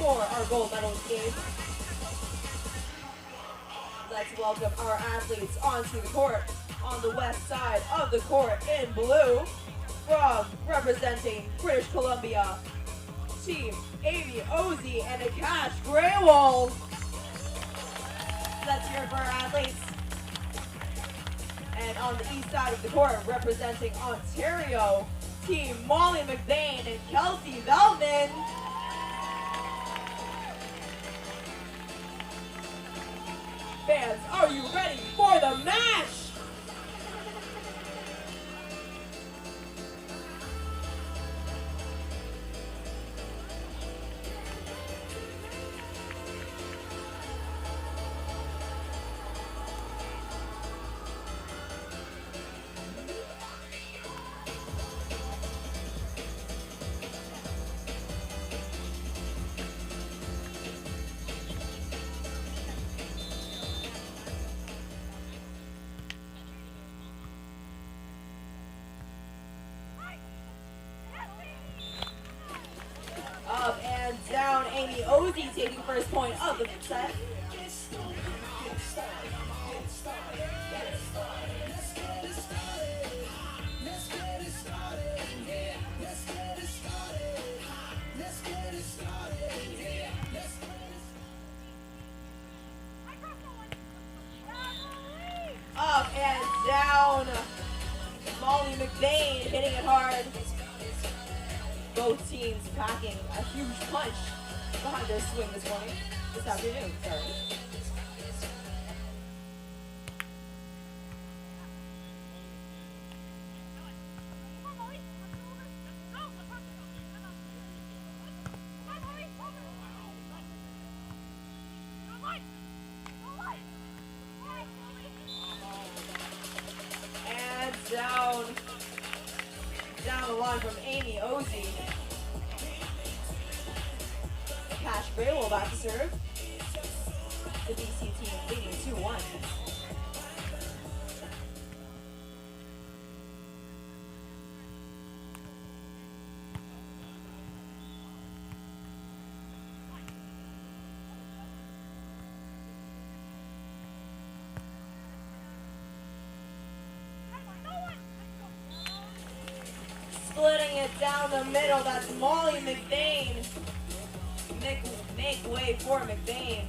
for our gold medalist game. Let's welcome our athletes onto the court. On the west side of the court in blue, from representing British Columbia, Team Ozee and Grewal. Let's hear it for our athletes. And on the east side of the court, representing Ontario, Team McBain and Veltman. Fans, are you ready for the match? Up and down, Ozee taking first point of the set. Up and down, McBain hitting it hard. Both teams packing a huge punch behind their swing this afternoon, sorry. And down the line from Ozee. Grewal back to serve. The BC team leading 2-1. Splitting it down the middle, that's McBain. Make way for McBain.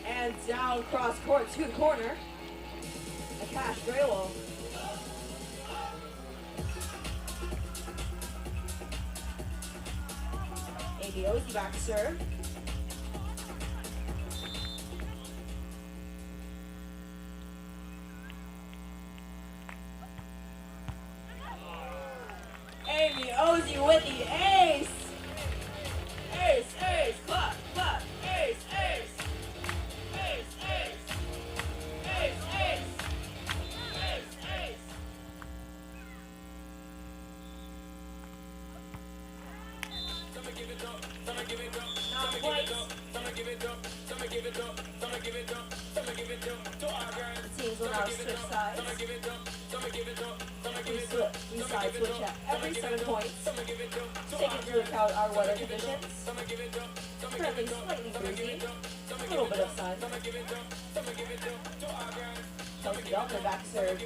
And down cross court to the corner. Grewal. Ozee back to serve. Ozee with the ace. Ace, clap, ace. The teams will now switch sides. We side switch at every 7 points. Taking into account our weather conditions. Currently slightly breezy. A little bit of sun. Veltman back to serve.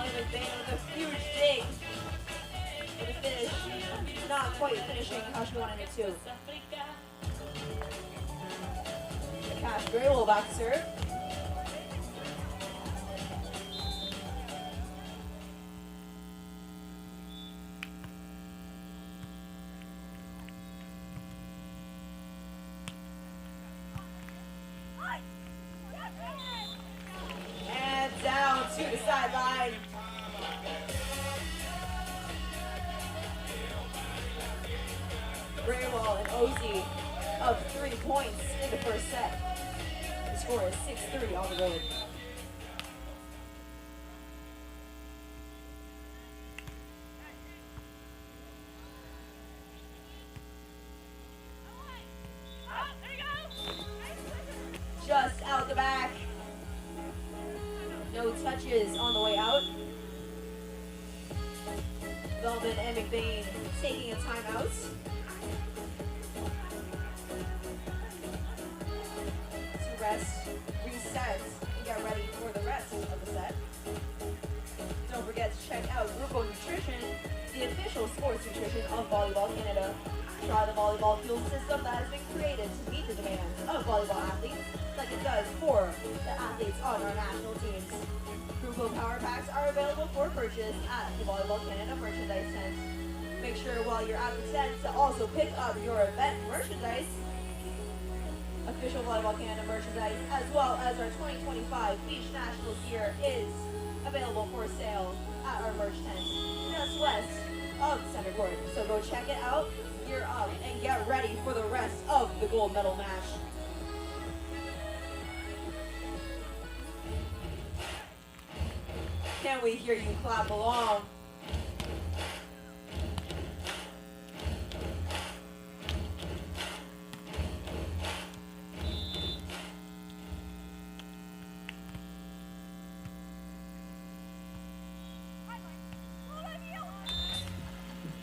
McBain with a huge dig for the finish. Not quite finishing how she wanted it to. Grewal back to serve. And down to the sideline. Grewal and Ozee of 3 points in the first set. The score is 6-3 on the board. Just out the back. No touches on the way out. Veltman and McBain taking a timeout. To rest, reset, and get ready for the rest of the set. Don't forget to check out Grewal Nutrition, the official sports nutrition of Volleyball Canada. Try the volleyball fuel system that has been created to meet the demands of volleyball athletes, like it does for the athletes on our national teams. Grewal Power Packs are available for purchase at the Volleyball Canada merchandise tent. Make sure while you're at the tent to also pick up your event merchandise, official Volleyball Canada merchandise, as well as our 2025 Beach Nationals gear is available for sale at our merch tent just west of center court. So go check it out, gear up, and get ready for the rest of the gold medal match. Can we hear you clap along?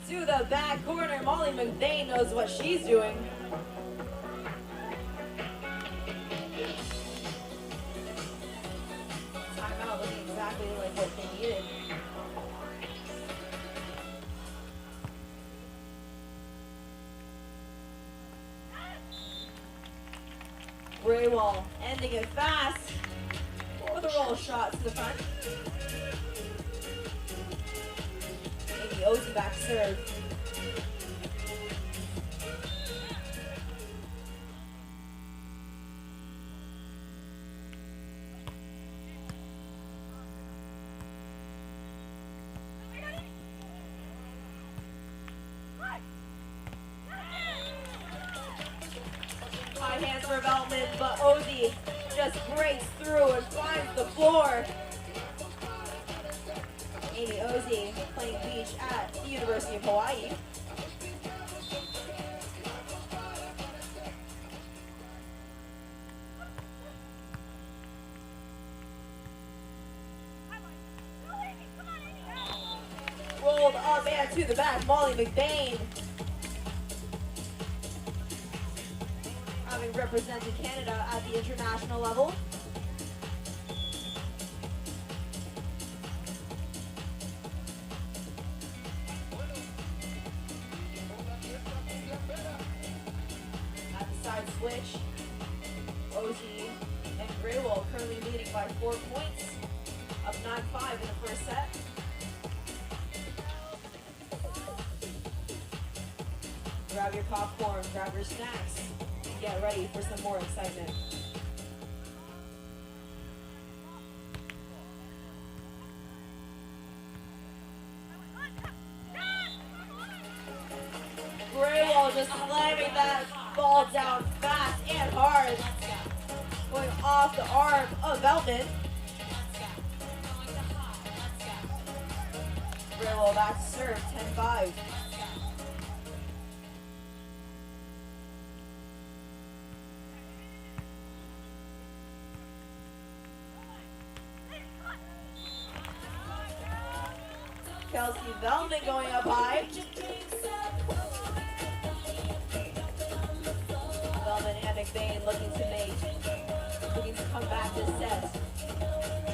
To the back corner, Molly McBain knows what she's doing. Timeout looking exactly like what they needed. Grewal ending it fast with a roll shot to the front. Ozee back serve. High hands for Veltman, but Ozee just breaks through and finds the floor. Ozee playing beach at the University of Hawaii. Rolled up and to the back, Molly McBain. Having represented Canada at the international level. Switch. Ozee and Grewal currently leading by 4 points, up 9-5 in the first set. Grab your popcorn, grab your snacks, and get ready for some more excitement. Grewal just slamming that ball down fast and hard. Going off the arm of Veltman. Grewal back to serve, 10-5. Kelsey Veltman going up high. Veltman and McBain looking to come back this set,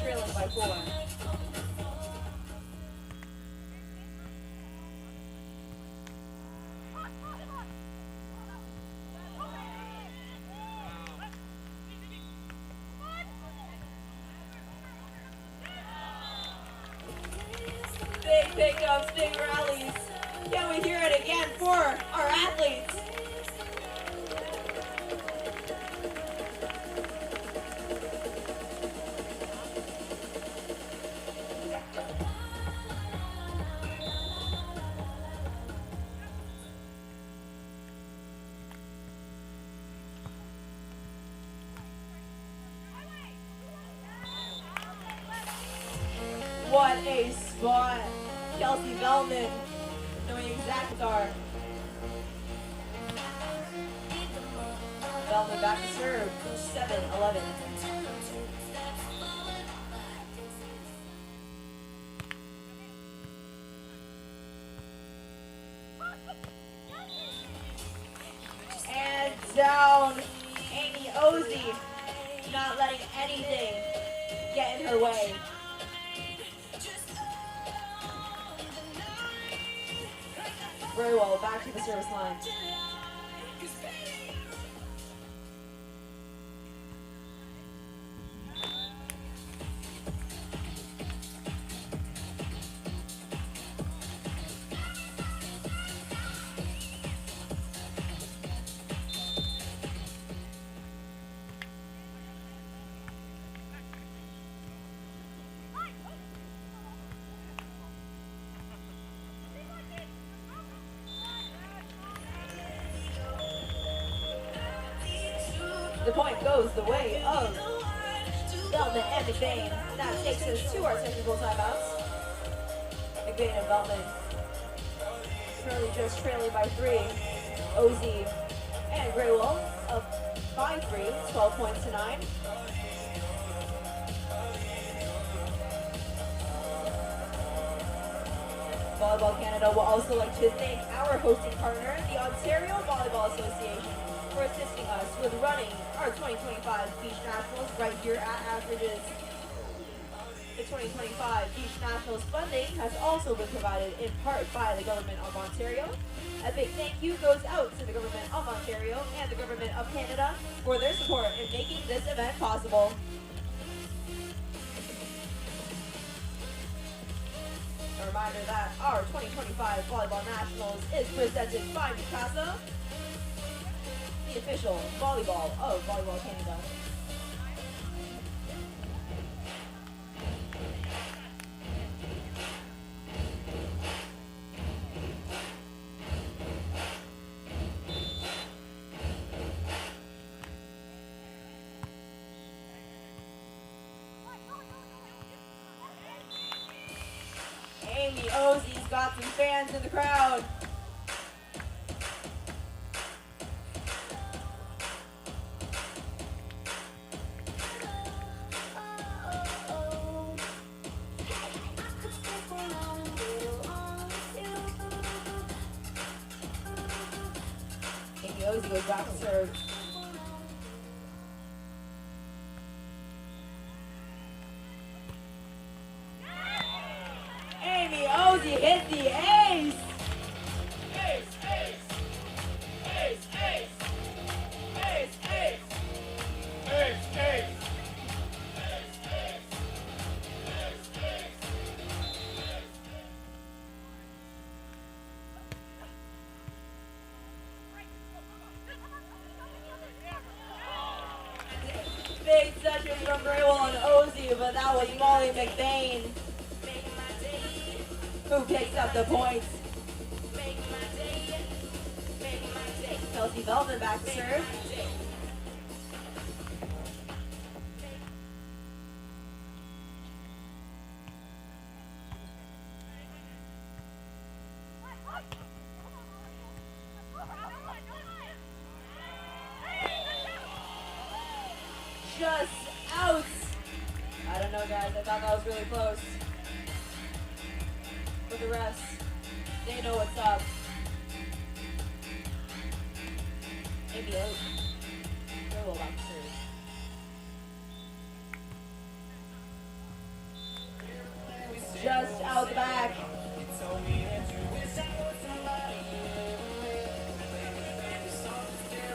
trailing by 4. Big pickups, big rallies. Can we hear it again for our athletes? What a spot. Kelsey Veltman knowing exact are. Veltman back to serve. 7-11. And down. Amy Ozee not letting anything get in her way. Grewal back to the service line. The point goes the way of Veltman and McBain. That takes us to our technical timeouts. McBain and Veltman currently just trailing by 3. Ozee and Grewal up by 3, 12 points to 9. Volleyball Canada will also like to thank our hosting partner, the Ontario Volleyball Association, for assisting us with running our 2025 Beach Nationals right here at Averages. The 2025 Beach Nationals funding has also been provided in part by the Government of Ontario. A big thank you goes out to the Government of Ontario and the Government of Canada for their support in making this event possible. A reminder that our 2025 Volleyball Nationals is presented by Mikasa, the official volleyball of Volleyball Canada. Amy Ozee's got some fans in the crowd. Amy Ozee goes back to serve. Amy Ozee hit the ace! Ace, ace! Ace, ace! Ace, ace! Ace, ace! Big session from Grewal and Ozee, but that was Molly McBain who picks up the points. Kelsey Veltman back to serve. Just out. I don't know, guys. I thought that was really close. For the rest, they know what's up. Maybe Grewal back to serve. Just out the back.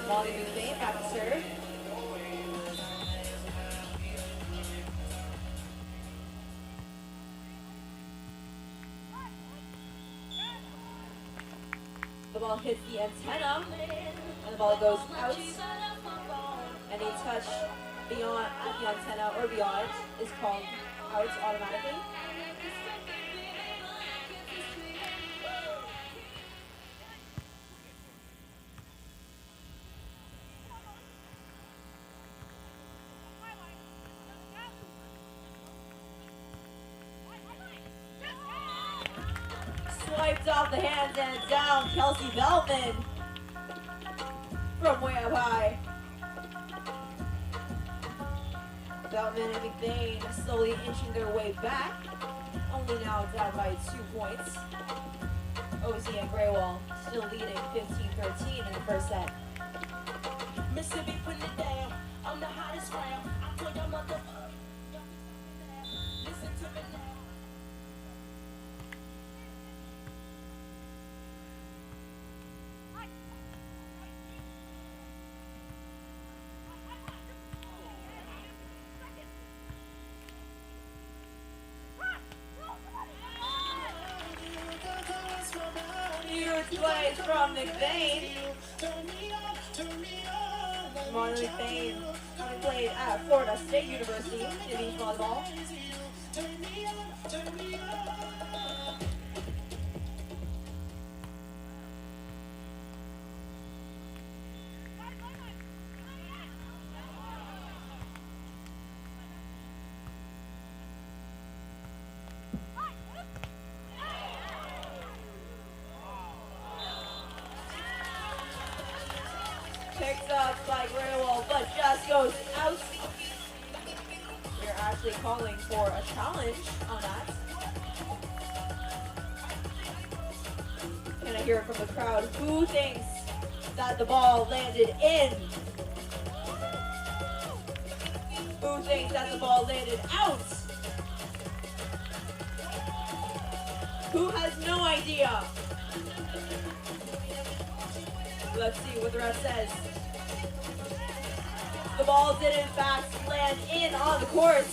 Molly McBain back to serve. The ball hits the antenna, and the ball goes out. Any touch beyond at the antenna or beyond is called out automatically. off the hands and down. Kelsey Veltman from way up high. Veltman and McBain slowly inching their way back. Only now down by 2 points. Ozee and Grewal still leading 15-13 in the first set. Mississippi putting it down. I'm the hottest round. I put them on the listen to me now. Huge plays from McBain. Marlon McBain, having played at Florida State University in beach volleyball. Picked up by Grewal, but just goes out. We're actually calling for a challenge on that. Can I hear it from the crowd? Who thinks that the ball landed in? Who thinks that the ball landed out? Who has no idea? Let's see what the ref says. The ball did in fact land in on the court.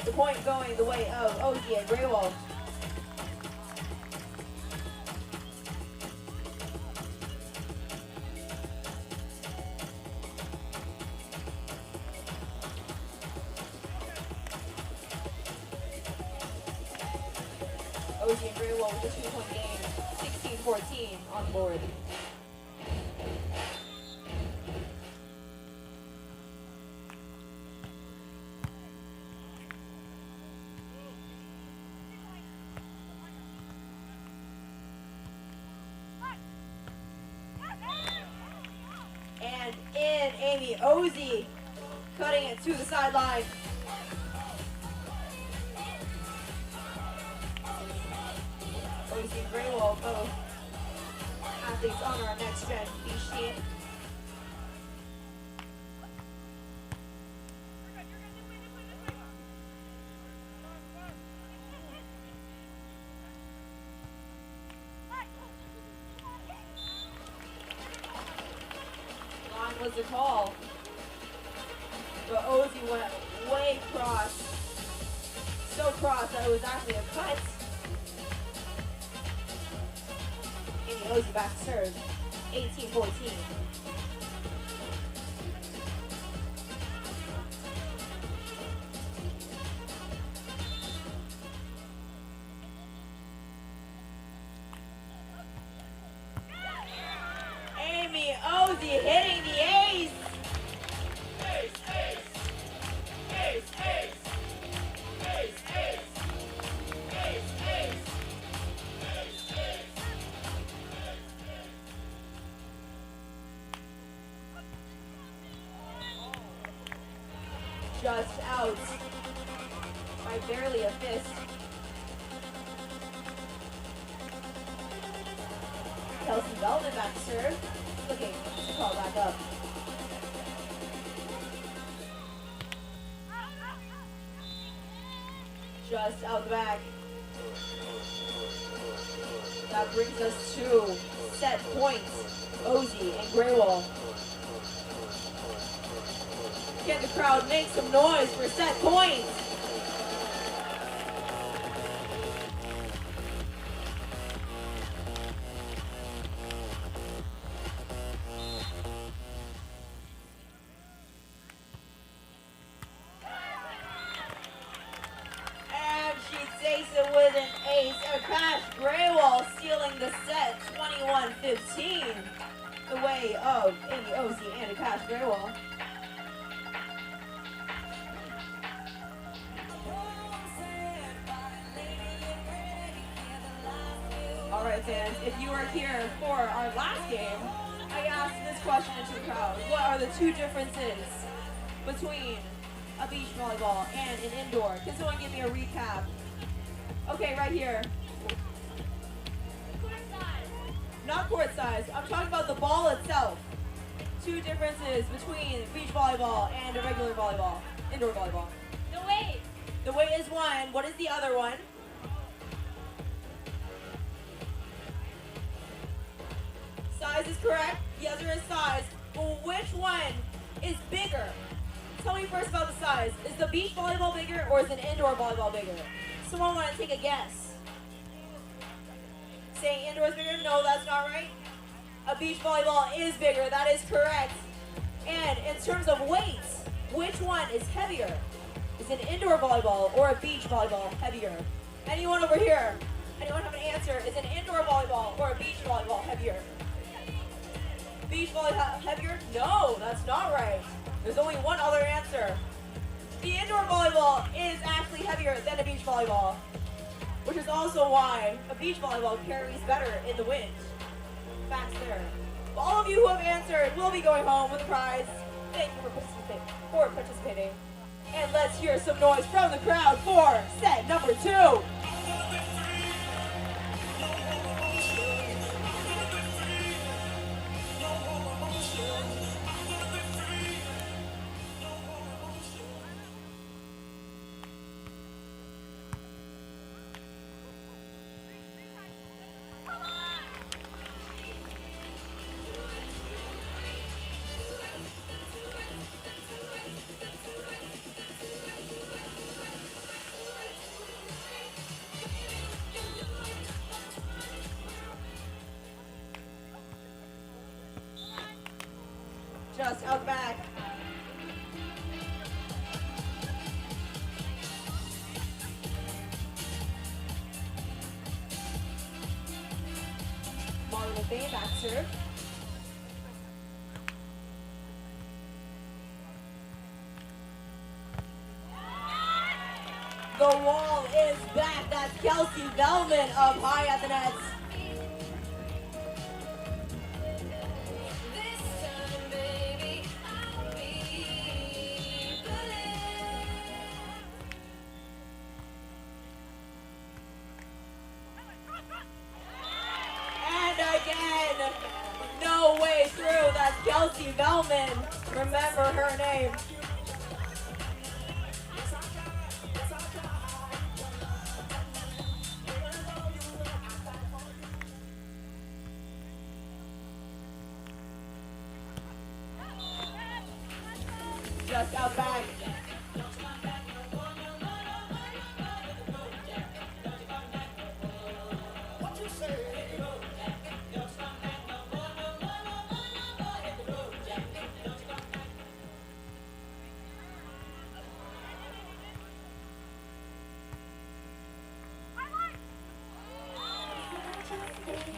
The point going the way of Ozee and Grewal. Ozee and Grewal with a 2-point game, 16-14 on the board. And in Amy Ozee, cutting it to the sideline. Ozee and Grewal, both athletes on our next gen beach team. Was the call, but Ozee went way cross, so cross that it was actually a cut. Amy Ozee back to serve, 18-14. Amy Ozee hitting the ace. Ace, ace. Ace, ace. Ace, ace. Ace, ace. Ace, ace. Just out by barely a fist. Kelsey Veltman back to serve, looking to call back up. Just out the back. That brings us to set points. Ozee and Grewal. Can the crowd make some noise for set points? With an ace, Akash Grewal stealing the set, 21-15, the way of Amy Ozee and Akash Grewal. fans, if you were here for our last game, I asked this question into the crowd. What are the two differences between a beach volleyball and an indoor? Can someone give me a recap? Okay, right here. Court size. Not court size. I'm talking about the ball itself. Two differences between beach volleyball and a regular volleyball, indoor volleyball. The weight. The weight is one. What is the other one? Size is correct. The other is size. Well, which one is bigger? Tell me first about the size. Is the beach volleyball bigger or is an indoor volleyball bigger? Someone want to take a guess? Saying indoor is bigger? No, that's not right. A beach volleyball is bigger. That is correct. And in terms of weight, which one is heavier? Is an indoor volleyball or a beach volleyball heavier? Anyone over here? Anyone have an answer? Is an indoor volleyball or a beach volleyball heavier? Beach volleyball heavier? No, that's not right. There's only one other answer. The indoor volleyball is actually heavier than a beach volleyball, which is also why a beach volleyball carries better in the wind. Facts there. All of you who have answered will be going home with a prize. Thank you for participating. And let's hear some noise from the crowd for set number 2. Just out back. McBain back serve. The wall is back. That's Kelsey Veltman up high at the nets. No way through. That's Kelsey Veltman. Remember her name. Just out back.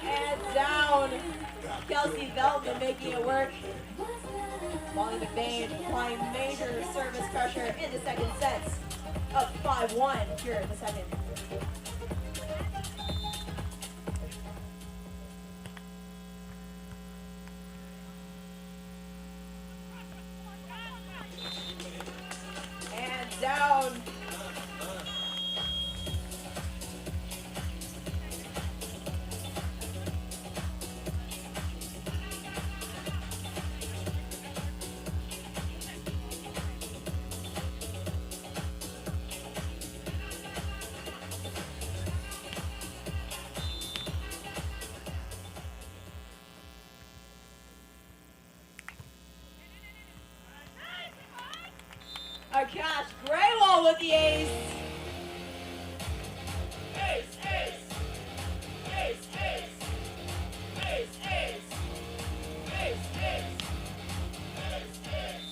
And down. Kelsey Veltman making it work. Molly McBain applying major service pressure in the second set. Up 5-1 here in the second. And down. Our catch, Grewal with the ace. Ace, ace. Ace, ace. Ace, ace. Ace, ace. Ace, ace.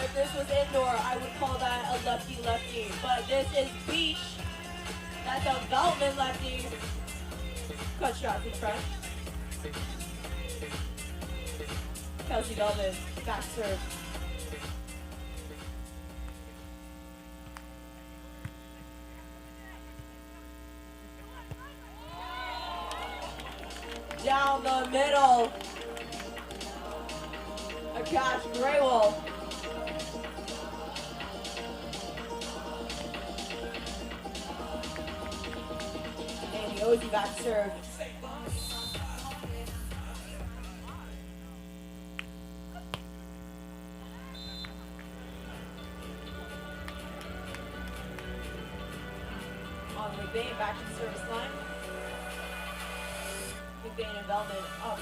If this was indoor, I would call that a lefty-lefty, but this is beach. That's a Veltman lefty. Cut shots in front. Kelsey Veltman, back serve. Down the middle. Akash Grewal. And the Ozee back serve. On McBain, back to the service line. McBain and Veltman up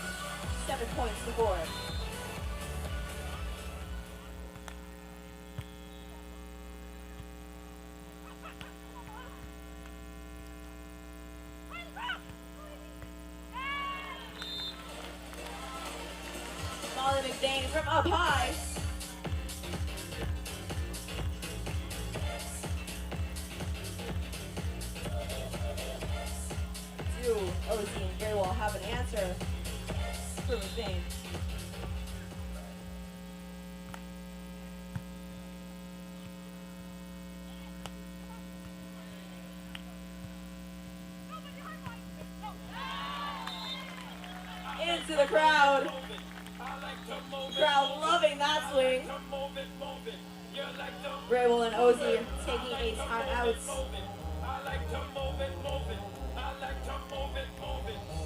7 points to 4. Molly McBain from up high. Do Ozee and Grewal have an answer for McBain? Into the crowd. Crowd loving that swing. Grewal and Ozee taking a timeout.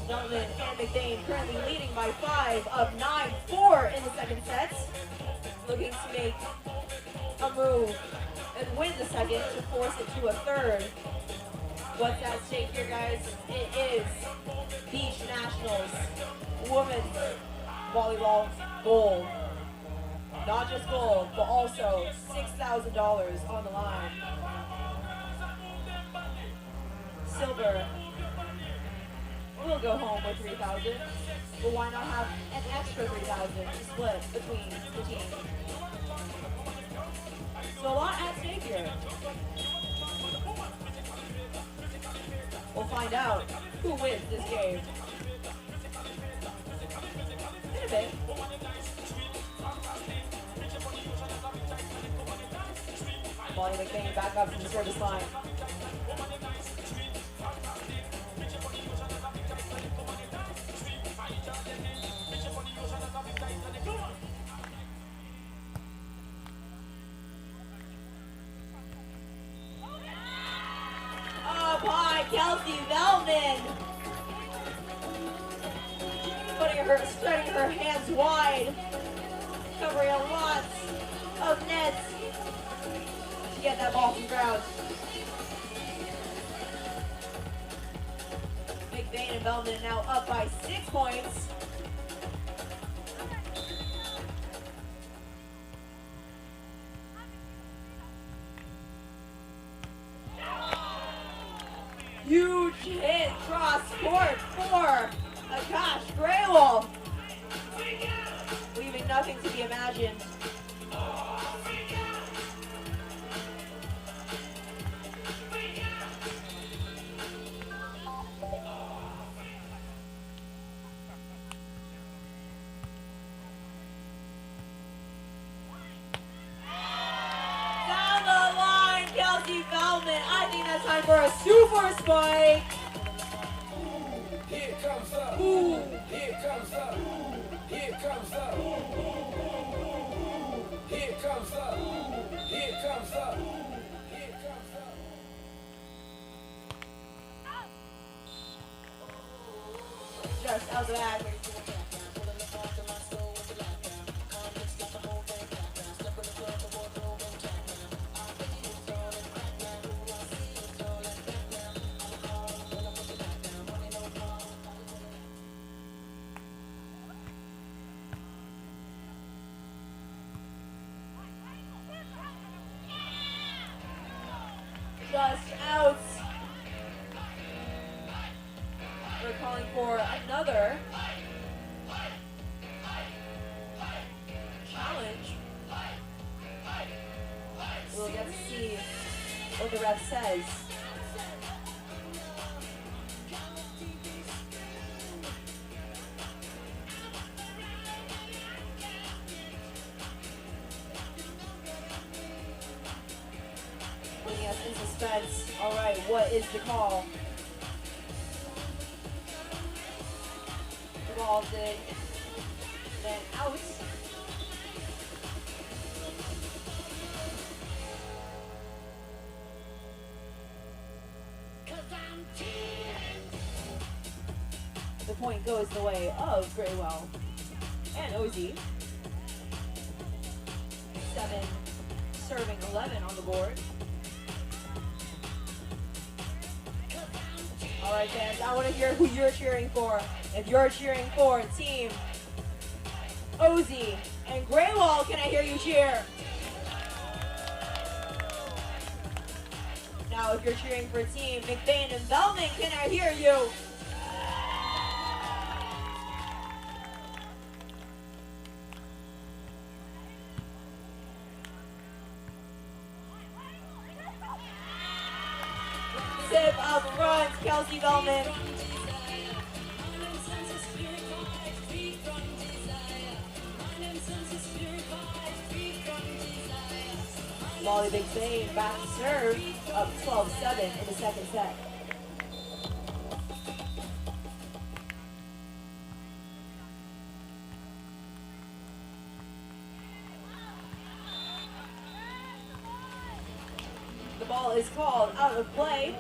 Veltman and McBain currently leading by 5, up 9-4 in the second set. Looking to make a move and win the second to force it to a third. What's at stake here, guys? It is Beach Nationals Women's Volleyball Gold. Not just gold, but also $6,000 on the line. Silver will go home with $3,000, but why not have an extra $3,000 to split between the teams? So a lot at stake here. We'll find out who wins this game in a bit. Molly McBain back up to the service line. Up high, Kelsey Veltman. Spreading her hands wide. Covering a lot of nets to get that ball from ground. McBain and Veltman now up by 6 points. Huge hit cross court for Akash Grewal. Leaving nothing to be imagined. Down the line, Kelsey Veltman. I think that's time for a super spike. Here comes up. Ooh. Here comes up. Here comes up. Here comes up. Here comes up. Here comes up. Just out the back. Just out. We're calling for another challenge. We'll get to see what the ref says. defense. All right, what is the call? The ball did then out. The point goes the way of Grewal and Ozee. 7 serving 11 on the board. All right, fans, I want to hear who you're cheering for. If you're cheering for Team Ozee and Grewal, can I hear you cheer? Now, if you're cheering for Team McBain and Veltman, can I hear you? Zip up front, Kelsey Veltman. Molly McBain back to serve, up 12-7 in the second set. The ball is called out of play.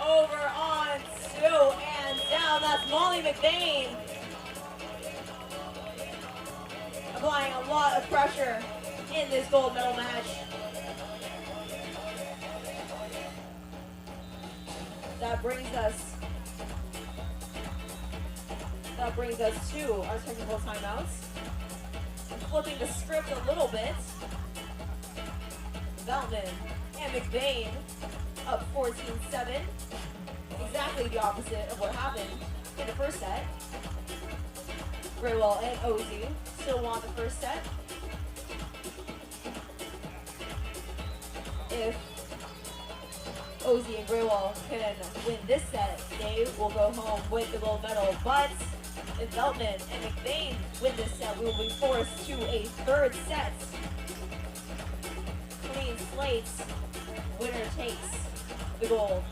Over on 2 and down. That's Molly McBain. Applying a lot of pressure in this gold medal match. That brings us to our technical timeouts. And flipping the script a little bit. Veltman and McBain up 14-7. Exactly the opposite of what happened in the first set. Grewal and Ozee still won the first set. If Ozee and Grewal can win this set, they will go home with the gold medal. But if Veltman and McBain win this set, we will be forced to a third set. Clean slates, winner takes the gold.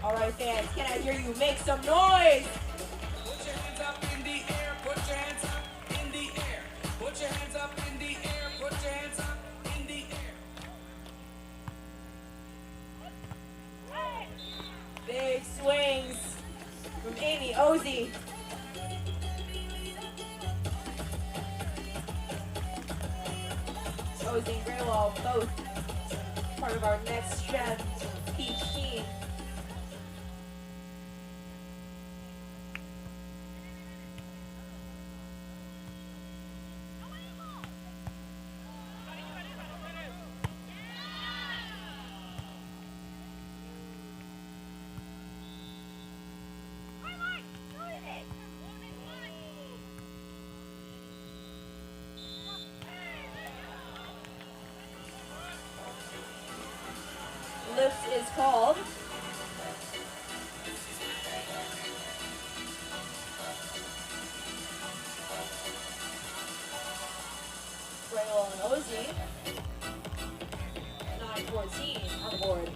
All right, fans, can I hear you make some noise? Put your hands up in the air, put your hands up in the air. Put your hands up in the air, put your hands up in the air. Big swings from Amy Ozee. Ozee and Grewal, both part of our next gen Peach team. Lift is called. Grewal and Ozee. 9-14 on the board.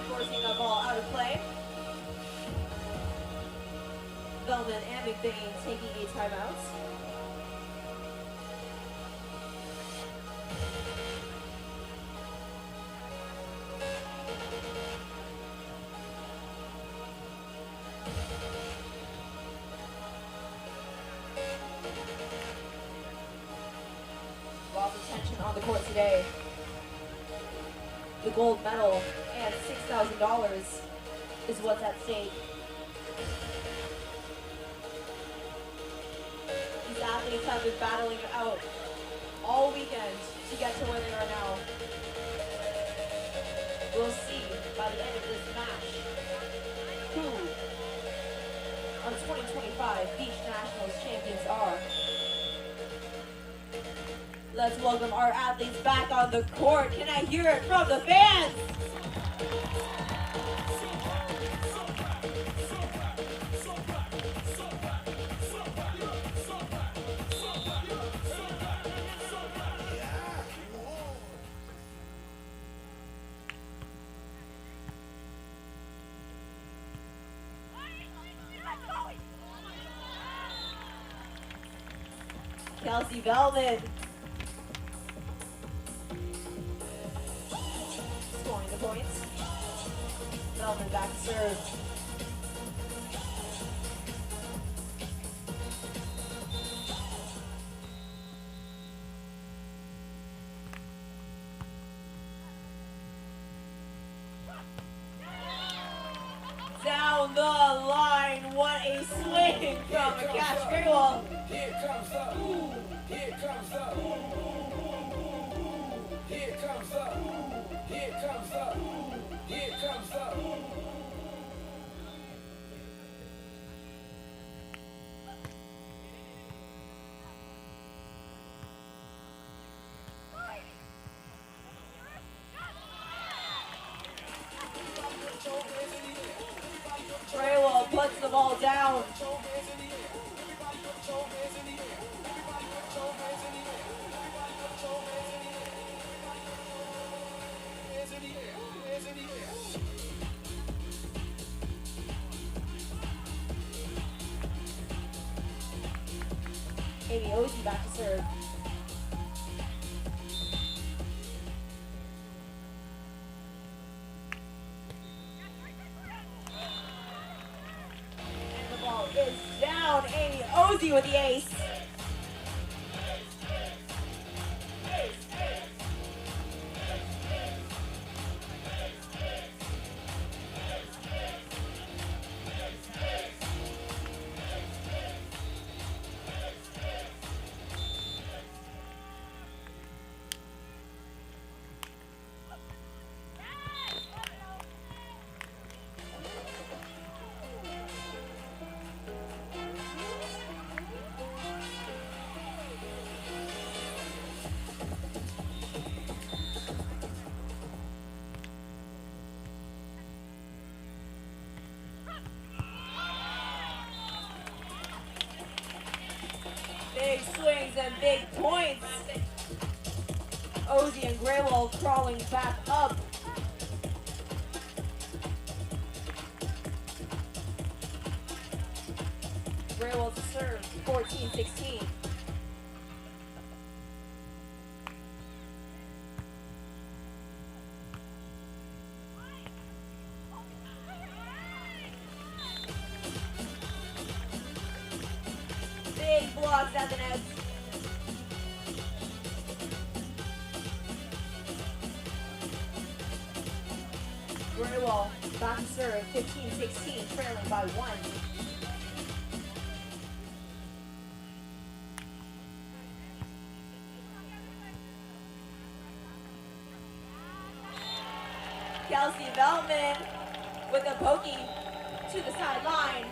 Forcing the ball out of play. Veltman and McBain taking a timeout. Lots of tension on the court today. The gold medal and $6,000 is what's at stake. These athletes have been battling out all weekend to get to where they are now. We'll see by the end of this match who our 2025 Beach Nationals champions are. Let's welcome our athletes back on the court. Can I hear it from the fans? Veltman scoring the points. Veltman back to serve. Down the line, what a swing from Grewal. Here comes up. Here comes up. Here comes up. Here comes up. Here comes up. Grewal puts the ball down. Ozee back to serve. And the ball is down. Ozee with the ace. Big swings and big points. Ozee and Grewal crawling back up. Grewal to serve, 14-16. Big blocks at the net. Grewal back to serve, 15-16, trailing by 1. Veltman with a pokey to the sideline.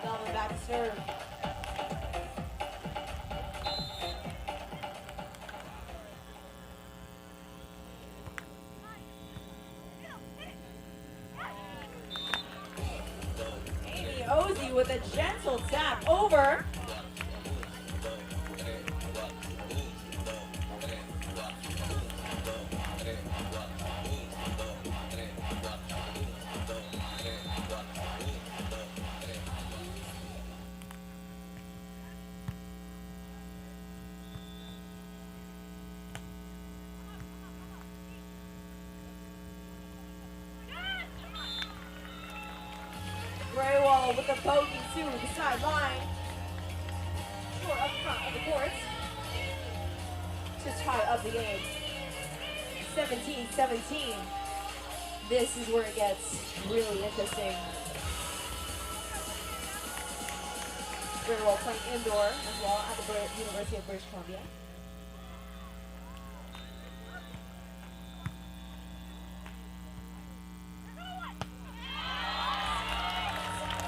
Veltman back to serve. Ozee with a gentle tap over. Grewal with a bogey to the sideline. Short up front of the court to tie up the game. 17-17. This is where it gets really interesting. Grewal playing indoor as well at the University of British Columbia.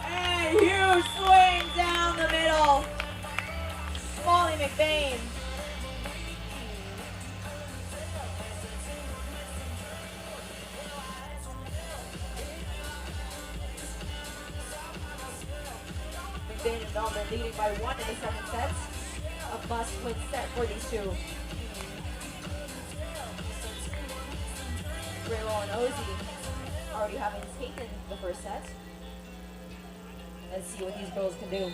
And huge swing down the middle. Molly McBain. McBain and Veltman leading by 1 in the second set. A must-win set for these two. Grewal and Ozee already having taken the first set. Let's see what these girls can do.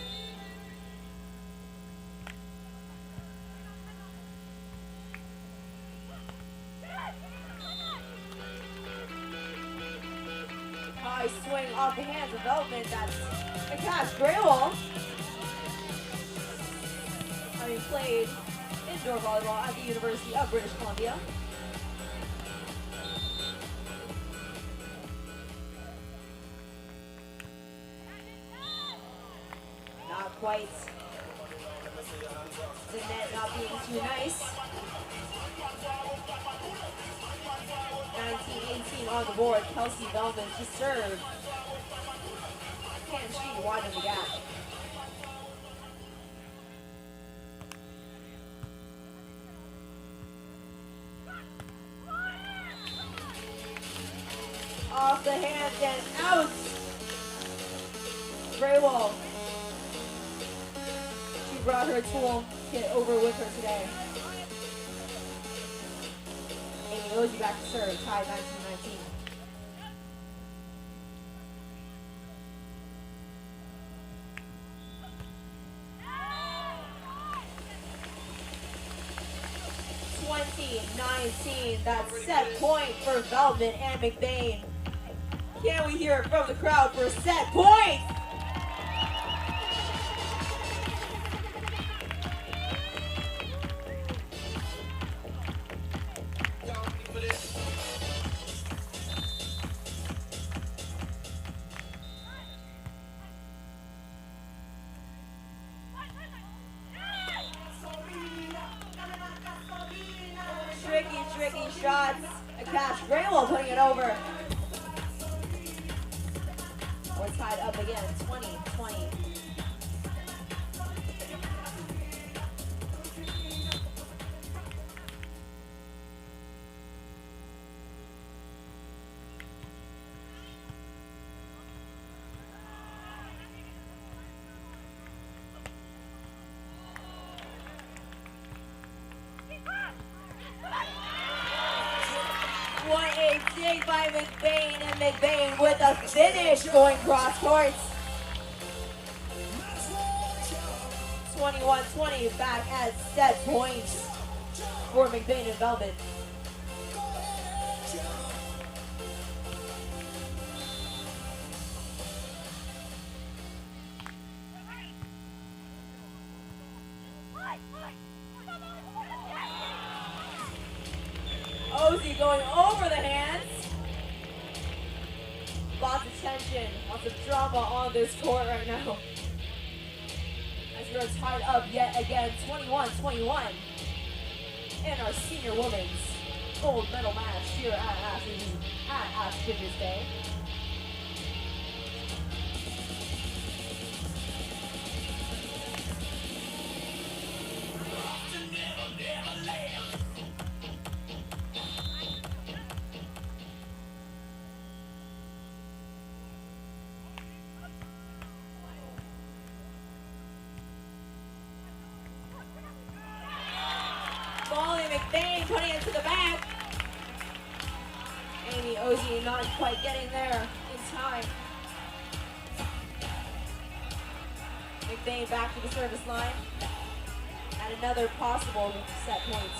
High swing off the hands of Veltman. That's a catch. Grewal, having played indoor volleyball at the University of British Columbia. Not quite. The net not being too nice. 19-18 on the board. Kelsey Veltman to serve. Can she widen the gap? Off the hands and out. Grewal. She brought her tool kit over with her today. Ozee back to serve, tied 19-19. That's set point for Veltman and McBain. Can we hear it from the crowd for set point? Tricky shots. A catch. Grewal putting it over. We're tied up again. 20-20. What a dig by McBain, and McBain with a finish going cross court. 21-20 back at set points for McBain and Veltman. Ozee going over the hands. Lots of tension, lots of drama on this court right now. As we're tied up yet again, 21-21. In our senior women's gold medal match here at Ashes Day. McBain putting it to the back. Ozee not quite getting there in time. McBain back to the service line. And another possible set point.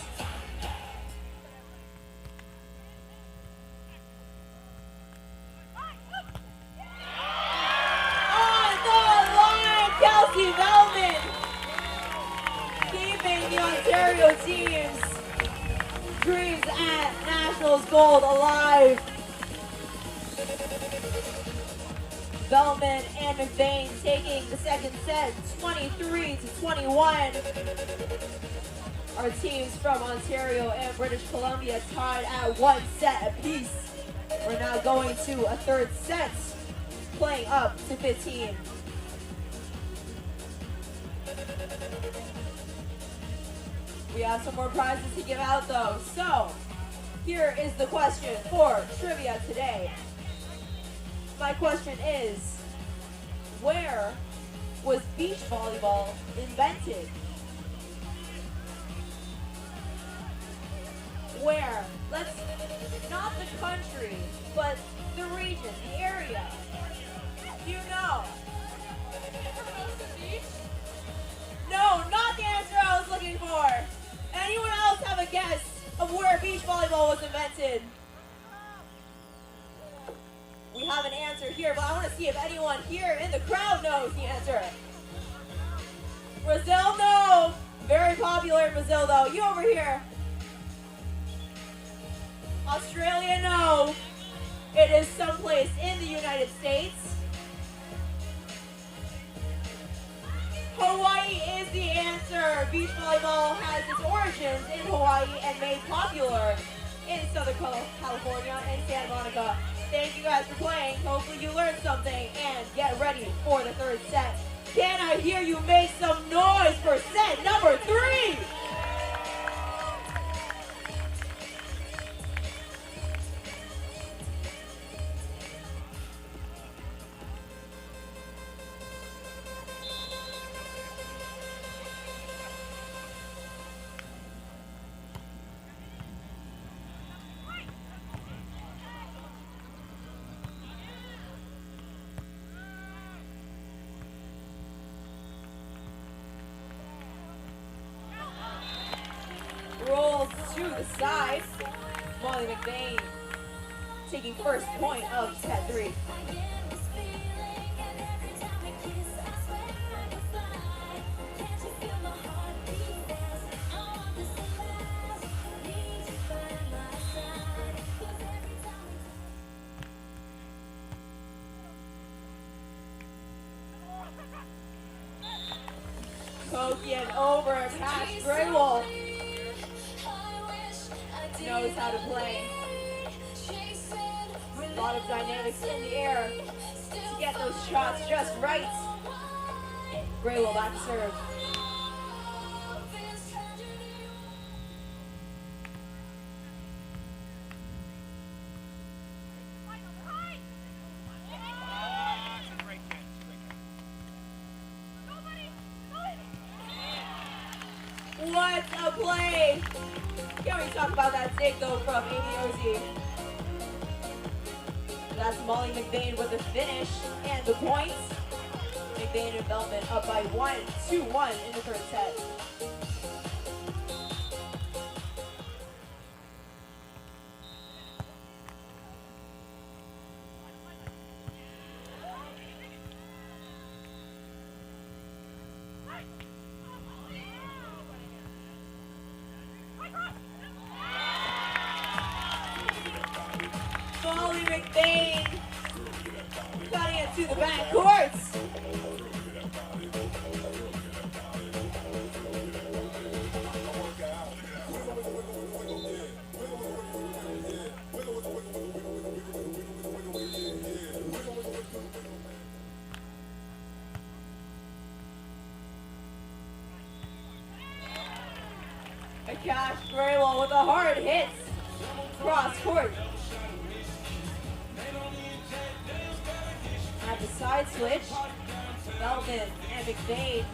On the line, Kelsey Veltman, keeping the Ontario team's dreams at Nationals gold alive. Veltman and McBain taking the second set, 23-21. Our teams from Ontario and British Columbia tied at 1 set apiece. We're now going to a third set, playing up to 15. We have some more prizes to give out though. So, here is the question for trivia today. My question is, where was beach volleyball invented? Where? Let's, not the country, but the region, the area. You know. No, not the answer I was looking for. Anyone else have a guess of where beach volleyball was invented? We have an answer here, but I want to see if anyone here in the crowd knows the answer. Brazil, no. Very popular in Brazil, though. You over here. Australia, no. It is someplace in the United States. Hawaii is the answer. Beach volleyball has its origins in Hawaii and made popular in Southern California and Santa Monica. Thank you guys for playing. Hopefully you learned something and get ready for the third set. Can I hear you make some noise for set number 3? Rolls to the side. Molly McBain taking first point of set 3. Poking over past Grewal. Knows how to play. A lot of dynamics in the air to get those shots just right. Grewal back to serve. What a play! Can we talk about that dig though from Ozee? That's Molly McBain with the finish and the points. McBain and Veltman up by 2-1 in the third set. Molly McBain cutting it to the back courts. Cash Grewal with a hard hit cross court. At the side switch, Veltman and McBain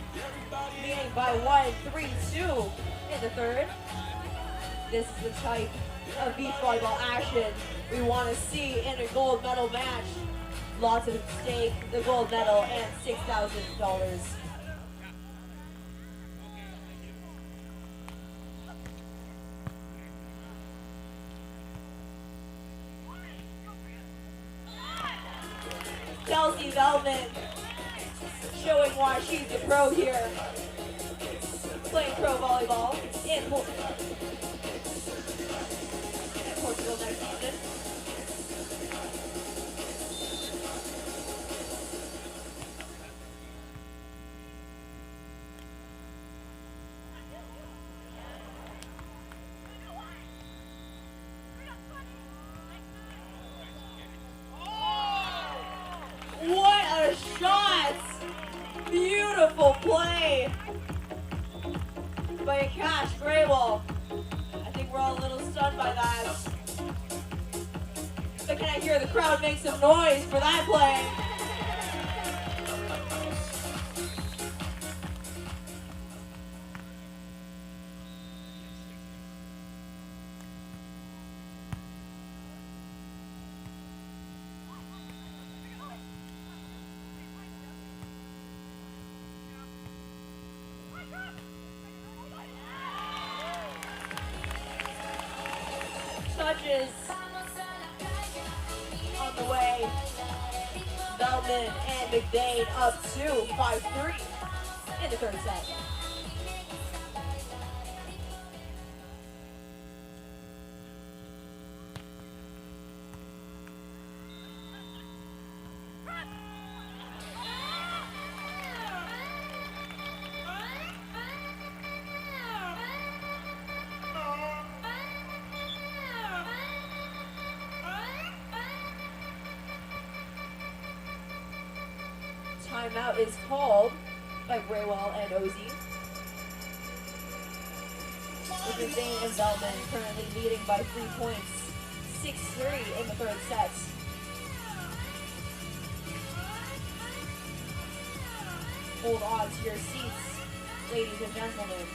leading by 1-3-2 in the third. This is the type of beach volleyball action we want to see in a gold medal match. Lots at stake, the gold medal and $6,000. Ozee Veltman showing why she's the pro here, playing pro volleyball in Portugal next season. Beautiful play by Cash Grewal. I think we're all a little stunned by that. But can I hear the crowd make some noise for that play? Touches on the way. Veltman and McBain up to 5-3 in the third set. Timeout is called by Grewal and Ozee. With McBain and Veltman currently leading by 3 points, 6-3 in the third set. Hold on to your seats, ladies and gentlemen.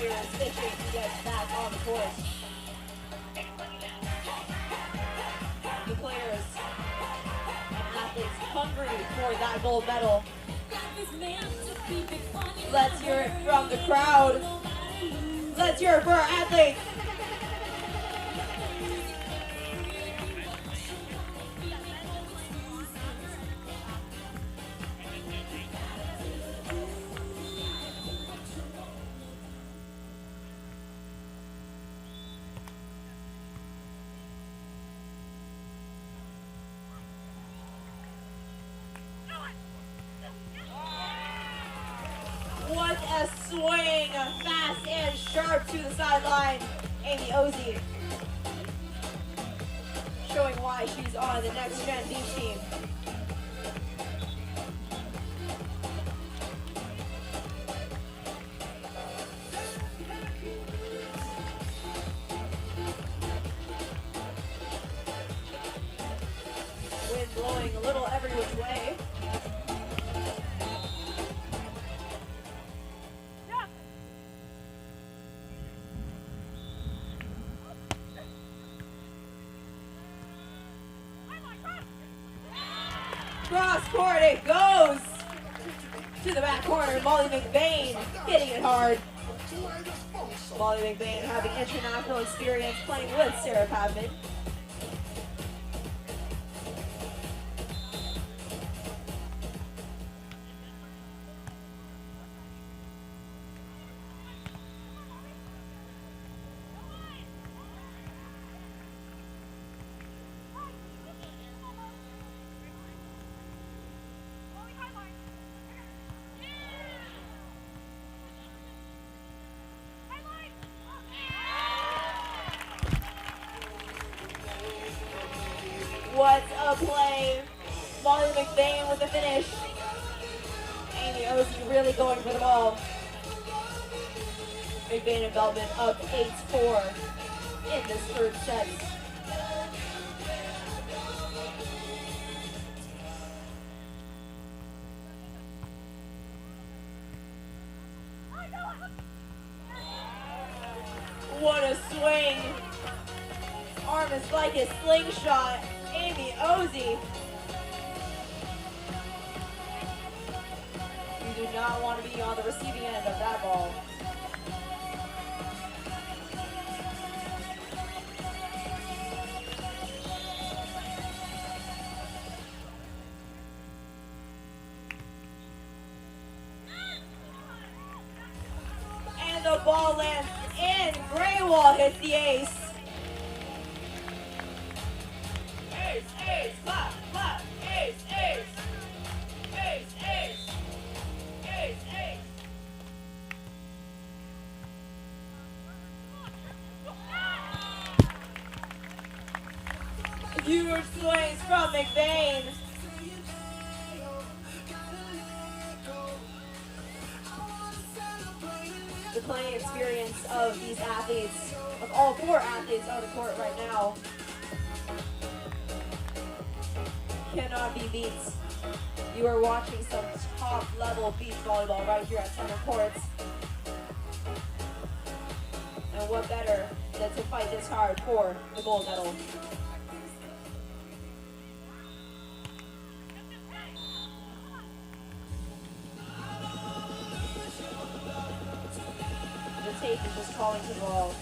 Is fishing to get back on the court. The players and athletes hungry for that gold medal. Let's hear it from the crowd. Let's hear it for our athletes. What a swing, fast and sharp to the sideline. Amy Ozee showing why she's on the next gen beach team. Wind blowing a little every which way. Cross court it goes to the back corner. Molly McBain hitting it hard. Molly McBain having international experience playing with Sarah Padman. What a play. Molly McBain with the finish. Amy Ozee really going for the ball. McBain and Veltman up 8-4 in this third set. What a swing. Arm is like a slingshot. Amy Ozee. You do not want to be on the receiving end of that ball. The ball lands in. Grewal hits the ace. Ace, ace, clap, clap. Ace, ace. Ace, ace. Ace, ace. Huge swings from McBain. The playing experience of these athletes, of all four athletes on the court right now, cannot be beat. You are watching some top level beach volleyball right here at Center Courts. And what better than to fight this hard for the gold medal. The tape is just calling to the wall.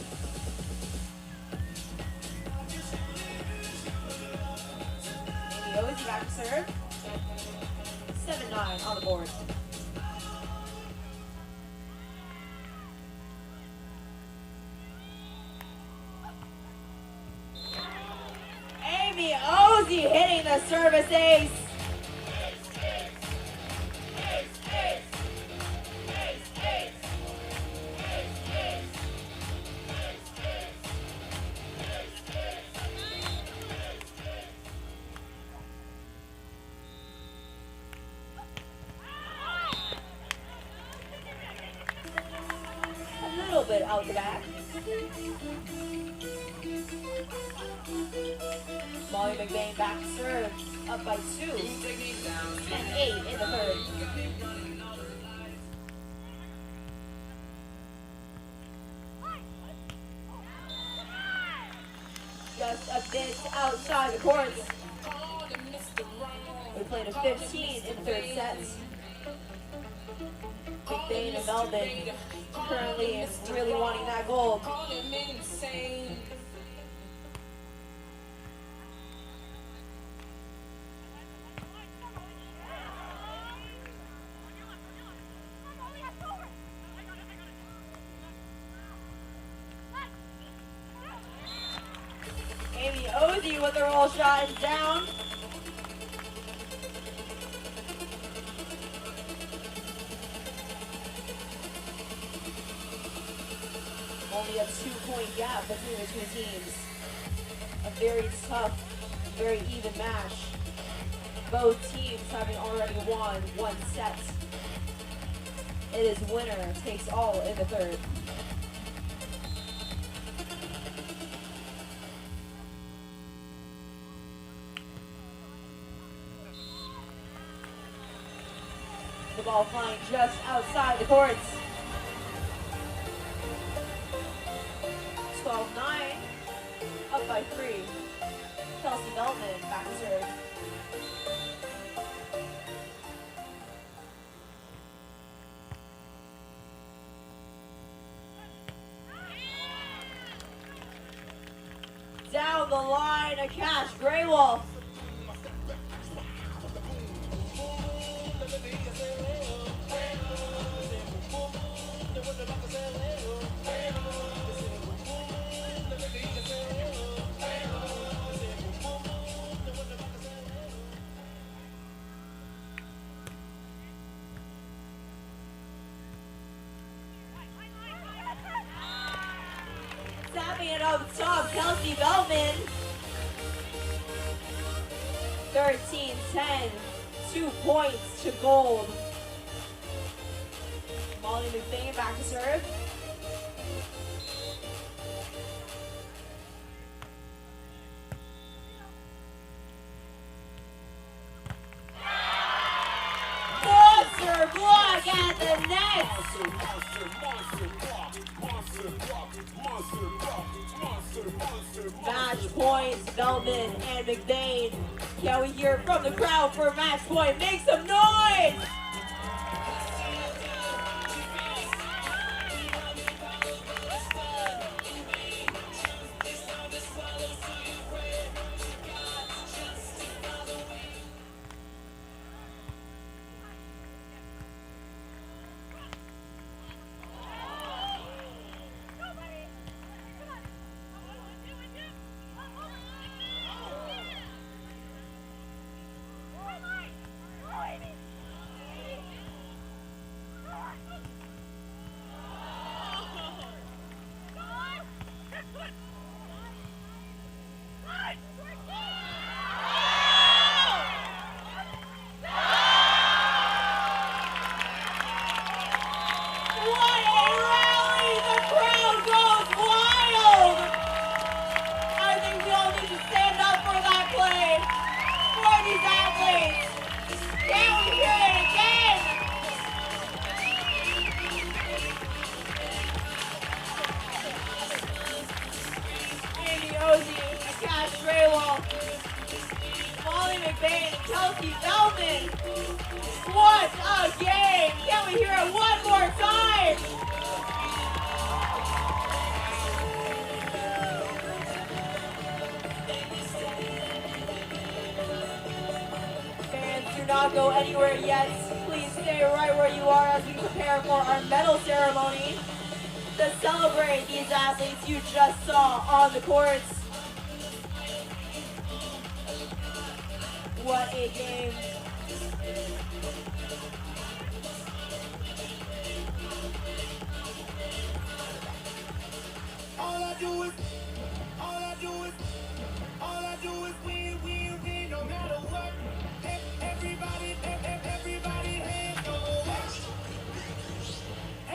Ozee back to serve. 7-9 on the board. Ozee hitting the service ace. A little bit out the back. Molly McBain back to serve, up by 2, and 8 in the third. Just a bit outside the courts. We played a 15 in the third set. McBain and Veltman currently really wanting that gold. Ozee with the roll shot is down. Only a 2-point gap between the two teams. A very tough, very even match. Both teams having already won one set. It is winner takes all in the third. The ball flying just outside the courts. 12-9, up by 3. Kelsey Veltman back to serve. Down the line, a catch, Grewal. Tapping it up top, Kelsey Veltman. 13-10, 2 points to gold. Molly McBain back to serve. Monster block at the net. Match points, Veltman and McBain. Can we hear from the crowd for a match point? Make some noise! Veltman. What a game! Can we hear it one more time? Fans, do not go anywhere yet. Please stay right where you are as we prepare for our medal ceremony to celebrate these athletes you just saw on the courts. What a game.